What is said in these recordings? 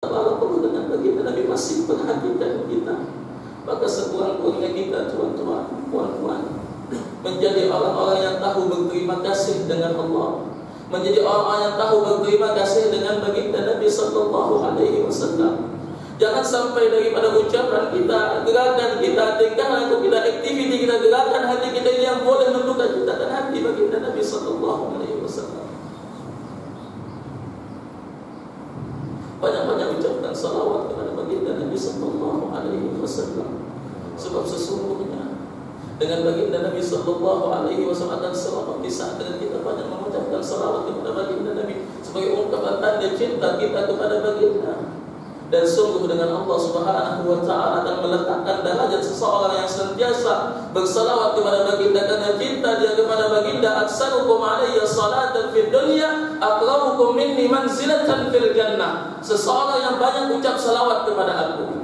Walaupun dengan baginda Nabi masih perhatikan kita, maka sekurang-kurangnya kita tuan-tuan, puan-puan, menjadi orang-orang yang tahu berterima kasih dengan Allah, menjadi orang-orang yang tahu berterima kasih dengan baginda Nabi sallallahu alaihi wasallam. Jangan sampai daripada ucapan kita, gerakan kita, tingkah laku kita, aktiviti kita, gerakan hati kita ini yang boleh menduga citakan hati baginda Nabi sallallahu alaihi wasallam. Banyak-banyak ucapkan salawat kepada baginda Nabi sallallahu alaihi wasallam. Sebab sesungguhnya dengan baginda Nabi sallallahu alaihi wasallam akan selamat di saat dengan kita banyak mengucapkan salawat kepada baginda Nabi sebagai ungkapan tanda cinta kita kepada baginda. Dan sungguh dengan Allah Subhanahu wa taala akan meletakkan derajat seseorang yang sentiasa bersalawat kepada baginda karena cinta dia kepada baginda. Aksarukum alayya salatan fid dunya aqrabukum minni manzilatan fil jannah. Seseorang yang banyak ucap salawat kepada aku.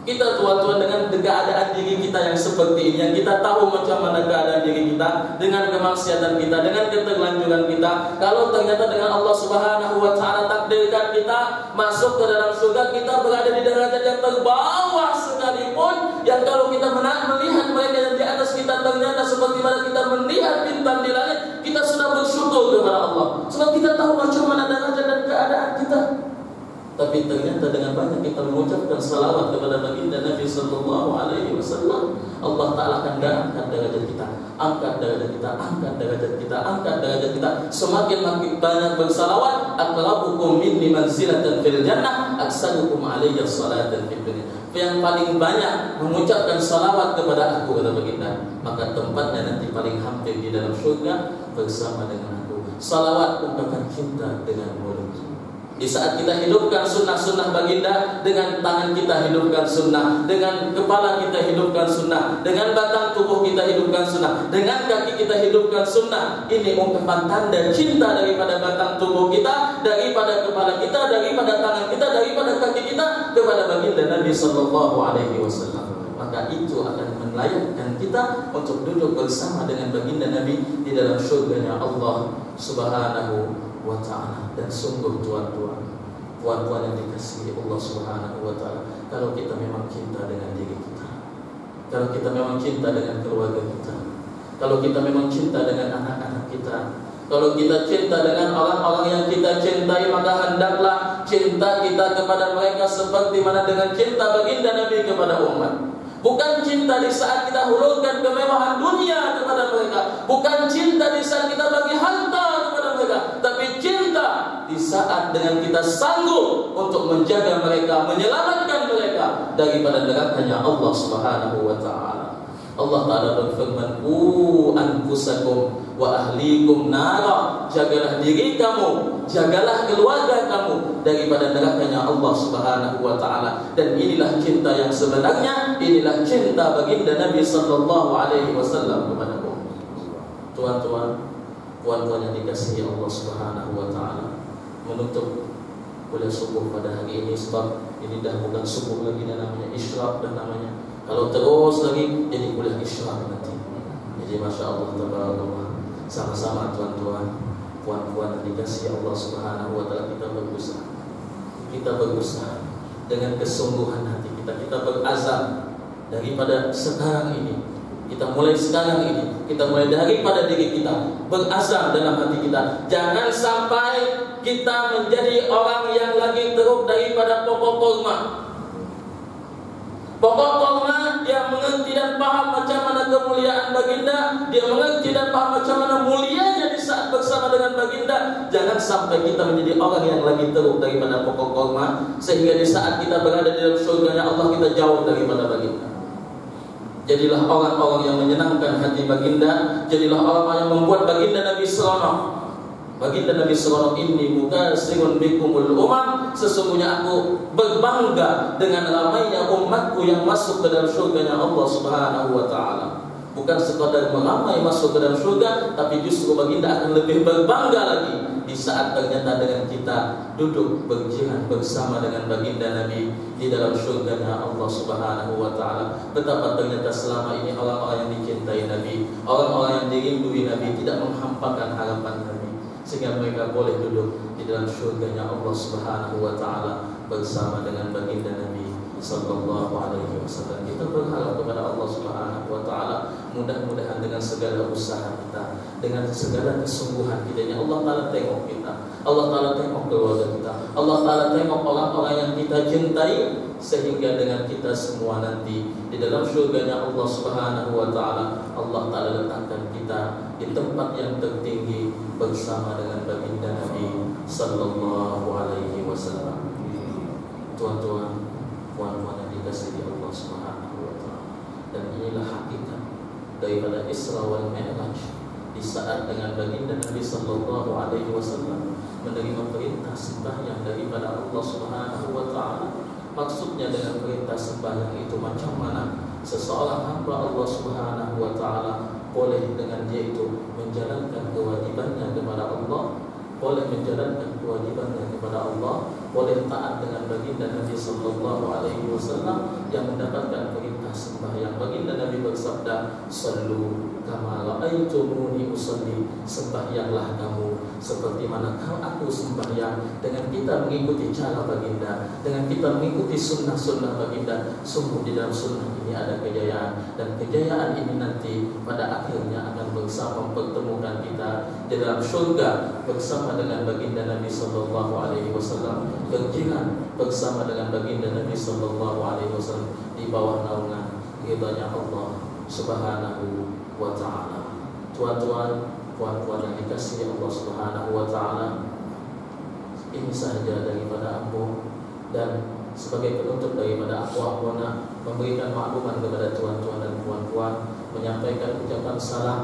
Kita tuan-tuan dengan keadaan diri kita yang seperti ini, yang kita tahu macam mana keadaan diri kita, dengan kemaksiatan kita, dengan keterlanjuran kita. Kalau ternyata dengan Allah Subhanahu wa taala takdirkan kita masuk ke dalam surga, kita berada di derajat yang terbawah sekalipun, yang kalau kita melihat mereka yang di atas kita ternyata seperti mana kita melihat bintang di langit, kita sudah bersyukur kepada Allah. Sebab kita tahu macam mana derajat dan keadaan kita. Tapi ternyata dengan banyak kita mengucapkan salawat kepada baginda Nabi sallallahu alaihi wasallam, Allah Taala akan angkat derajat kita, angkat derajat kita, angkat derajat kita, angkat derajat kita. Semakin banyak bersalawat, aqrabukum minni manzilatan fil jannah, aksarukum alayya salatan fid dunya. Yang paling banyak mengucapkan salawat kepada aku, kata baginda, maka tempatnya nanti paling hampir di dalam surga bersama dengan aku. Salawat ungkapan cinta dengan mulut. Di saat kita hidupkan sunnah-sunnah baginda, dengan tangan kita hidupkan sunnah, dengan kepala kita hidupkan sunnah, dengan batang tubuh kita hidupkan sunnah, dengan kaki kita hidupkan sunnah. Ini ungkapan tanda cinta daripada batang tubuh kita, daripada kepala kita, daripada tangan kita, daripada kaki kita kepada baginda Nabi sallallahu alaihi wasallam. Maka itu akan melayakkan kita untuk duduk bersama dengan baginda Nabi di dalam syurganya Allah Subhanahu wa ta'ala. Dan sungguh tuan-tuan, puan-puan yang dikasihi Allah Subhanahu wa ta'ala, kalau kita memang cinta dengan diri kita, kalau kita memang cinta dengan keluarga kita, kalau kita memang cinta dengan anak-anak kita, kalau kita cinta dengan orang-orang yang kita cintai, maka hendaklah cinta kita kepada mereka seperti mana dengan cinta baginda Nabi kepada umat. Bukan cinta di saat kita hulurkan kemewahan dunia kepada mereka, bukan cinta di saat kita bagi harta kepada mereka, tapi cinta di saat dengan kita sanggup untuk menjaga mereka, menyelamatkan mereka daripada nerakanya Allah Subhanahu wa taala. Allah Taala berfirman, anfusakum wa ahlikum nara. Jagalah diri kamu, jagalah keluarga kamu daripada nerakanya Allah Subhanahu wa taala. Dan inilah cinta yang sebenarnya, inilah cinta baginda Nabi sallallahu alaihi wasallam kepadamu. Tuan-tuan, puan-puan yang dikasihi Allah Subhanahu wa taala, menutup kuliah subuh pada hari ini, sebab ini dah bukan subuh lagi, dan namanya isyraq, dan namanya kalau terus lagi jadi kuliah isyraq nanti. Jadi masya Allah, tabarakallah, sama-sama tuan-tuan, puan-puan yang dikasihi Allah Subhanahu wa taala, kita berusaha dengan kesungguhan hati kita berazam daripada sekarang ini. Kita mulai sekarang ini, kita mulai daripada diri kita, berazam dalam hati kita. Jangan sampai kita menjadi orang yang lagi teruk daripada pokok kurma. Pokok kurma, dia mengerti dan paham macam mana kemuliaan baginda, dia mengerti dan paham macam mana mulianya di saat bersama dengan baginda. Jangan sampai kita menjadi orang yang lagi teruk daripada pokok kurma, sehingga di saat kita berada di dalam surganya Allah, kita jauh daripada baginda. Jadilah orang-orang yang menyenangkan hati baginda, jadilah orang-orang yang membuat baginda Nabi seronok. Baginda Nabi seronok, inni mukasirun bikumul umam, sesungguhnya aku berbangga dengan ramainya umatku yang masuk ke dalam surganya Allah Subhanahu wa taala. Bukan sekadar meramai masuk ke dalam surga, tapi justru baginda akan lebih berbangga lagi di saat ternyata dengan kita duduk berjihad bersama dengan baginda Nabi di dalam surganya Allah Subhanahu wa taala. Betapa ternyata selama ini orang-orang yang dicintai Nabi, orang-orang yang dirindui Nabi tidak menghampakan harapan Nabi, sehingga mereka boleh duduk di dalam surganya Allah Subhanahu wa taala bersama dengan baginda Nabi sallallahu alaihi wasallam. Kita berharap kepada Allah Subhanahu wa taala, mudah-mudahan dengan segala usaha kita, dengan segala kesungguhan kita, ya Allah taala tengok kita, Allah taala tengok keluarga kita, Allah taala tengok orang-orang yang kita cintai, sehingga dengan kita semua nanti di dalam surganya Allah Subhanahu wa taala, Allah taala letakkan kita di tempat yang tertinggi bersama dengan baginda Nabi sallallahu alaihi wasallam. Tuan-tuan, puan-puan yang dikasihi Allah Subhanahu wa taala, dan inilah hakikat daripada Isra wal Mi'raj, di saat dengan baginda Nabi sallallahu alaihi wasallam menerima perintah sembahyang daripada Allah Subhanahu wa taala. Maksudnya dengan perintah sembahyang itu, macam mana seseorang hamba Allah Subhanahu wa taala boleh dengan dia itu menjalankan kewajibannya kepada Allah, boleh menjalankan kewajibannya kepada Allah, boleh taat dengan baginda Nabi sallallahu alaihi wasallam yang mendapatkan perintah sembahyang. Baginda Nabi bersabda, "Sallu kama ra'aitumuni usalli." Sembahyanglah kamu seperti mana aku sembahyang. Dengan kita mengikuti cara baginda, dengan kita mengikuti sunnah-sunnah baginda, sungguh di dalam sunnah ini ada kejayaan, dan kejayaan ini nanti pada akhirnya akan bersama mempertemukan kita di dalam surga bersama dengan baginda Nabi sallallahu alaihi wasallam, berjiran bersama dengan baginda Nabi sallallahu alaihi wasallam di bawah naungan ridhanya Allah Subhanahu wa taala. Tuan-tuan, puan-puan yang dikasihi Allah Subhanahu wa taala, ini sahaja daripada aku, dan sebagai penutup daripada aku memberikan makluman kepada tuan-tuan dan puan-puan, menyampaikan ucapan salam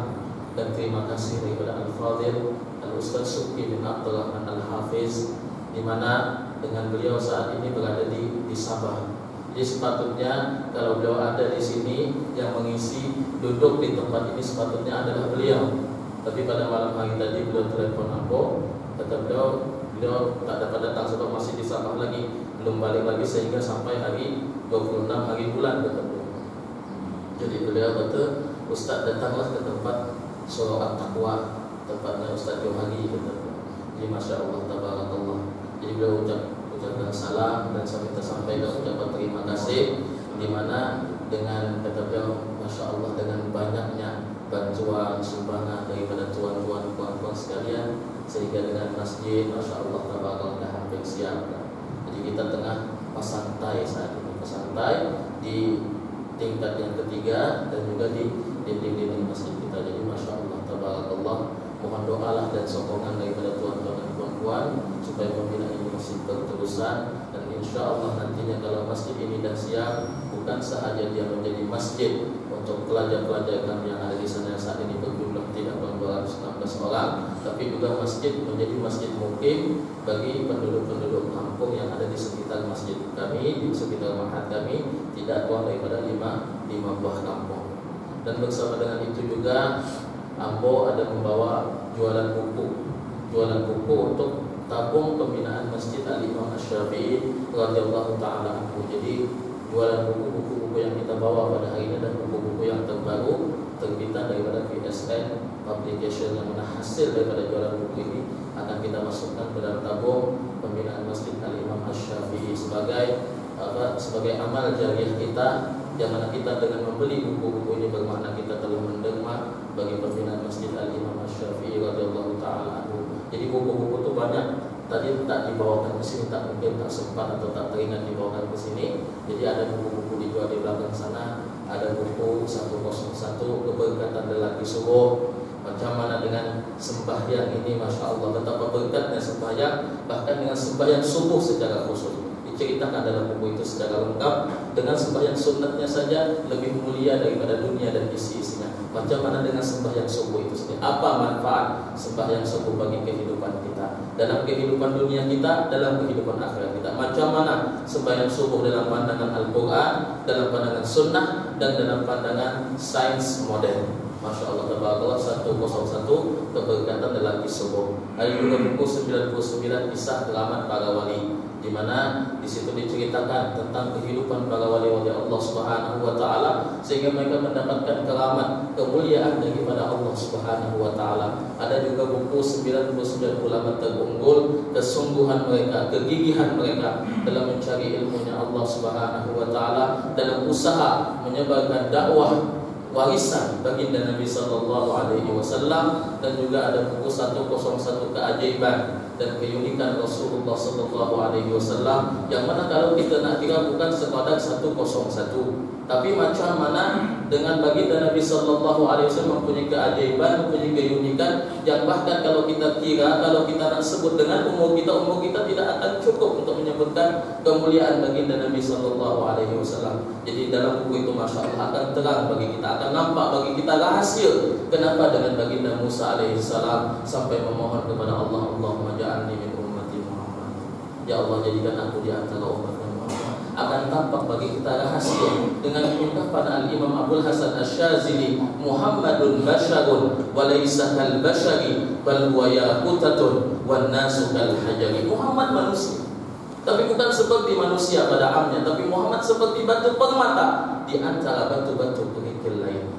dan terima kasih daripada Al-Fadhil Al-Ustaz Subki bin Abdul Rahman Al-Hafiz, di mana dengan beliau saat ini berada di Sabah. Jadi sepatutnya kalau beliau ada di sini, yang mengisi duduk di tempat ini sepatutnya adalah beliau. Tapi pada malam hari tadi beliau telepon aku, kata beliau tak dapat datang sebab masih di Sabah lagi, belum balik lagi sehingga sampai hari 26 hari bulan, kata beliau. Jadi beliau kata, "Ustaz, datanglah ke tempat Surah At-Taqwa, tempatnya Ustaz Johari," kata beliau. Jadi Masya Allah, tabarakallah. Jadi beliau ucapkan salam, dan saya minta sampaikan ucapan terima kasih, di mana dengan kata beliau, Masya Allah, dengan banyaknya bantuan sumbangan daripada tuan-tuan puan-puan sekalian, sehingga dengan masjid Masya Allah tabarakallah dah hampir siap. Jadi kita tengah pasantai saat ini, pasantai di tingkat yang ketiga dan juga di dinding-dinding masjid kita. Jadi Masya Allah tabarakallah, mohon doalah dan sokongan daripada tuan-tuan dan puan-puan supaya pembinaan ini masih berterusan, dan insya Allah nantinya kalau masjid ini dah siap, bukan sahaja dia menjadi masjid untuk pelajar-pelajar kami yang ada di sana yang saat ini berjumlah tidak kurang 216 orang, tapi juga masjid menjadi masjid mukim bagi penduduk-penduduk kampung yang ada di sekitar masjid kami, di sekitar mahat kami, tidak kurang daripada 5 buah kampung. Dan bersama dengan itu juga Ambo ada membawa jualan buku untuk tabung pembinaan Masjid Al-Imam Asy-Syafi'i radhiyallahu taala anhu. Jadi jualan buku-buku yang kita bawa pada hari ini adalah buku-buku yang terbaru terbitan daripada PSN Publication, yang mana hasil daripada jualan buku ini akan kita masukkan ke dalam tabung pembinaan Masjid Al-Imam Asy-Syafi'i sebagai amal jariah kita, yang mana kita dengan membeli buku-buku ini bermakna kita telah menderma bagi pembinaan Masjid Al-Imam Asy-Syafi'i radhiyallahu taala anhu. Jadi buku-buku itu banyak, tadi tak dibawakan ke sini, tak mungkin tak sempat atau tak teringat dibawakan ke sini. Jadi ada buku-buku dijual di belakang sana, ada buku 101 keberkatan lelaki subuh. Macam mana dengan sembahyang ini, Masya Allah, betapa berkatnya sembahyang, bahkan dengan sembahyang subuh secara khusus diceritakan dalam buku itu secara lengkap. Dengan sembahyang sunnatnya saja lebih mulia daripada dunia dan isi-isinya. Macam mana dengan sembahyang subuh itu sendiri, apa manfaat sembahyang subuh bagi kehidupan kita, dalam kehidupan dunia kita, dalam kehidupan akhirat kita. Macam mana sembahyang subuh dalam pandangan Al-Quran, dalam pandangan sunnah, dan dalam pandangan sains modern. Masya Allah tabarakallah, 101 keberkatan lelaki subuh. Ada juga buku 99 kisah keramat para wali. di mana di situ diceritakan tentang kehidupan para wali-wali Allah Subhanahu wa taala sehingga mereka mendapatkan keramat, kemuliaan daripada Allah Subhanahu wa taala. Ada juga buku 99 ulama terunggul, kesungguhan mereka, kegigihan mereka dalam mencari ilmunya Allah Subhanahu wa taala, dalam usaha menyebarkan dakwah warisan baginda Nabi sallallahu alaihi wasallam, dan juga ada buku 101 keajaiban dan keunikan Rasulullah sallallahu alaihi wasallam, yang mana kalau kita nak kira bukan sekadar 101, tapi macam mana dengan baginda Nabi sallallahu alaihi wasallam mempunyai keajaiban, mempunyai keunikan yang bahkan kalau kita kira, kalau kita nak sebut dengan umur kita tidak akan cukup untuk menyebutkan kemuliaan baginda Nabi sallallahu alaihi wasallam. Jadi dalam buku itu masya-Allah akan terang bagi kita, akan nampak bagi kita rahasia kenapa dengan baginda Musa alaihi salam sampai memohon kepada Allah, Allahumma ja'alni min ummati Muhammad. Ya Allah, jadikan aku di antara umat Muhammad. Akan tampak bagi kita rahasia dengan ungkapan Al-Imam Abdul Hasan Asy-Syadzili, Muhammadun basyarun wa laysa kal basyari bal huwa yaqutatun wan nasu kal hajari. Muhammad manusia, tapi bukan seperti manusia pada amnya, tapi Muhammad seperti batu permata di antara batu-batu kerikil lain.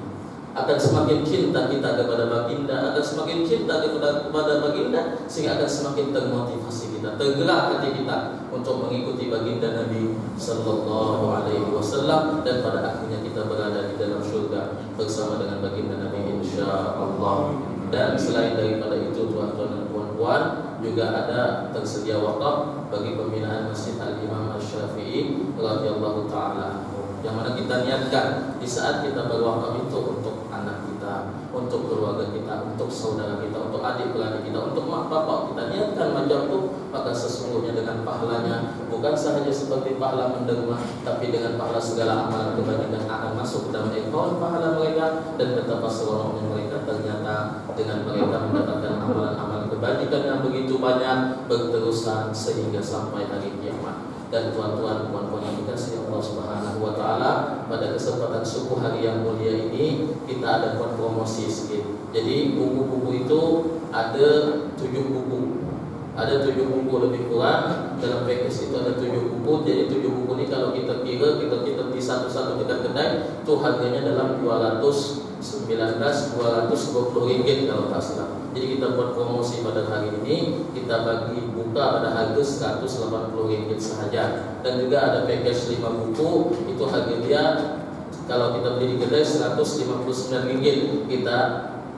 Akan semakin cinta kita kepada baginda, akan semakin cinta kepada baginda, sehingga akan semakin termotivasi kita, tergerak hati kita untuk mengikuti baginda Nabi sallallahu alaihi wasallam, dan pada akhirnya kita berada di dalam syurga bersama dengan baginda Nabi insyaallah. Dan selain daripada itu, tuan-tuan dan puan-puan, juga ada tersedia wakaf bagi pembinaan Masjid Al-Imam Asy-Syafi'i radhiyallahu taala, yang mana kita niatkan di saat kita berwakaf itu untuk anak kita, untuk keluarga kita, untuk saudara kita, untuk adik-beradik kita, untuk mak bapak kita. Niatkan macam itu, maka sesungguhnya dengan pahalanya bukan sahaja seperti pahala menderma, tapi dengan pahala segala amalan kebaikan akan masuk dalam akaun pahala mereka. Dan betapa seronoknya mereka ternyata dengan mereka mendapatkan amalan-amalan kebajikan yang begitu banyak berterusan sehingga sampai hari kiamat. Dan tuan-tuan puan-puan yang dikasihi Allah Subhanahu wa taala, pada kesempatan subuh hari yang mulia ini kita ada buat promosi sedikit. Jadi buku-buku itu ada 7 buku. Ada 7 buku lebih kurang. Dalam package itu ada 7 buku. Jadi 7 buku ini kalau kita kira, kita di satu-satu dekat kedai, itu harganya dalam 220 ringgit kalau tak salah. Jadi kita buat promosi pada hari ini, kita bagi buka pada harga 180 ringgit sahaja. Dan juga ada package 5 buku, itu harga dia kalau kita beli di kedai 159 ringgit. Kita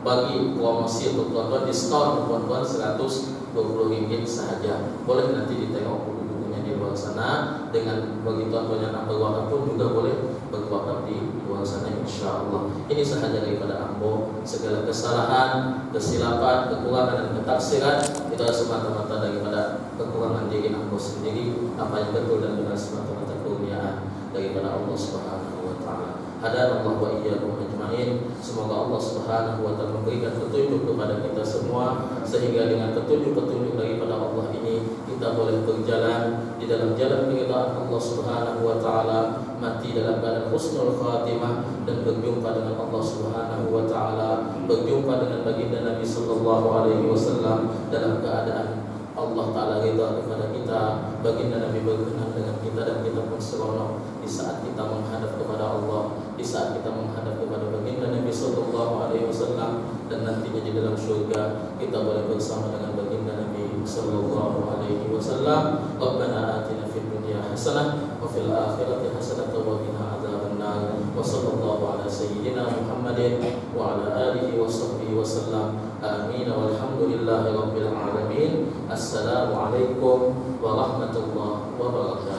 bagi promosi untuk tuan-tuan, diskon untuk tuan-tuan 120 ringgit sahaja. Boleh nanti ditengok buku-bukunya di luar sana. Dengan bagi tuan-tuan yang nak berwakaf pun juga boleh berwakaf di luar sana insyaAllah. Ini sahaja daripada Ambo. Segala kesalahan, kesilapan, kekurangan dan ketaksiran itu semata-mata daripada kekurangan diri Ambo sendiri. Apa yang betul dan benar semata-mata kurniaan daripada Allah Subhanahu wa taala. Hadanallahu wa iyyakum ajmain. Semoga Allah Subhanahu wa taala memberikan petunjuk kepada kita semua, sehingga dengan petunjuk-petunjuk daripada Allah ini kita boleh berjalan di dalam jalan keridhaan Allah Subhanahu wa taala, mati dalam keadaan husnul khatimah, dan berjumpa dengan Allah Subhanahu wa taala, berjumpa dengan baginda Nabi sallallahu alaihi wasallam dalam keadaan Allah Ta'ala ridha kepada kita, baginda Nabi berkenan dengan kita, dan kita pun seronok di saat kita menghadap kepada Allah, di saat kita menghadap kepada baginda Nabi sallallahu alaihi wasallam, dan nantinya di dalam syurga kita boleh bersama dengan baginda Nabi sallallahu alaihi wasallam. Rabbana atina fid dunya hasanah wa fil akhirati hasanah wa qina adzabannar. Wa sallallahu ala sayyidina Muhammadin wa ala alihi wa sahbihi wasallam. Amin walhamdulillahi rabbil alamin. Assalamualaikum warahmatullahi wabarakatuh.